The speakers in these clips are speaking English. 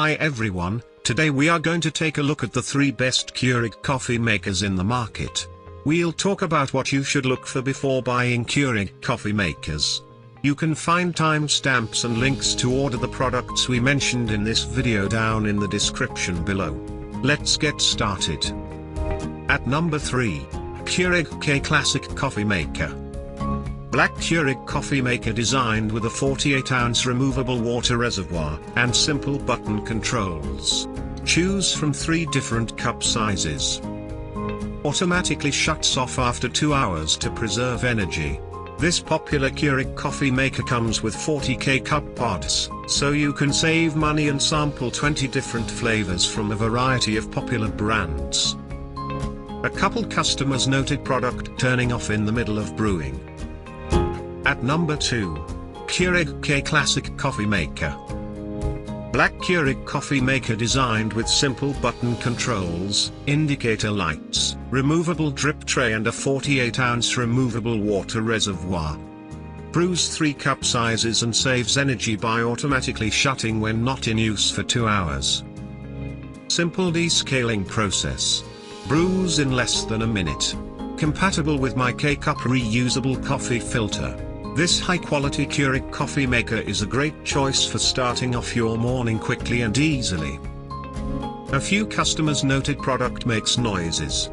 Hi everyone, today we are going to take a look at the 3 best Keurig coffee makers in the market. We'll talk about what you should look for before buying Keurig coffee makers. You can find timestamps and links to order the products we mentioned in this video down in the description below. Let's get started. At number 3, Keurig K Classic Coffee Maker. Black Keurig coffee maker designed with a 48-ounce removable water reservoir and simple button controls. Choose from 3 different cup sizes. Automatically shuts off after 2 hours to preserve energy. This popular Keurig coffee maker comes with 40K cup pods, so you can save money and sample 20 different flavors from a variety of popular brands. A couple customers noted product turning off in the middle of brewing. At number 2, Keurig K Classic Coffee Maker. Black Keurig coffee maker designed with simple button controls, indicator lights, removable drip tray and a 48-ounce removable water reservoir. Brews 3 cup sizes and saves energy by automatically shutting when not in use for 2 hours. Simple descaling process. Brews in less than a minute. Compatible with my K-Cup reusable coffee filter. This high-quality Keurig coffee maker is a great choice for starting off your morning quickly and easily. A few customers noted product makes noises.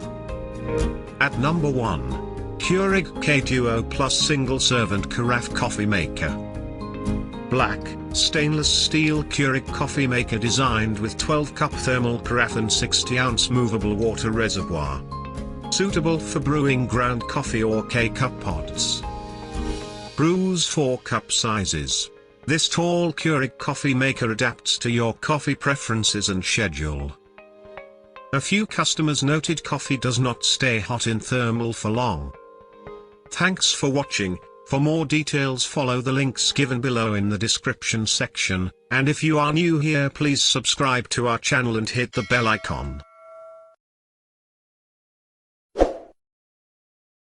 At number 1, Keurig K Duo Plus Single Servant Carafe Coffee Maker. Black, stainless steel Keurig coffee maker designed with 12-cup thermal carafe and 60-ounce movable water reservoir. Suitable for brewing ground coffee or K-cup pods. Brews 4 cup sizes. This tall Keurig coffee maker adapts to your coffee preferences and schedule. A few customers noted coffee does not stay hot in thermal for long. Thanks for watching. For more details follow the links given below in the description section, and if you are new here please subscribe to our channel and hit the bell icon.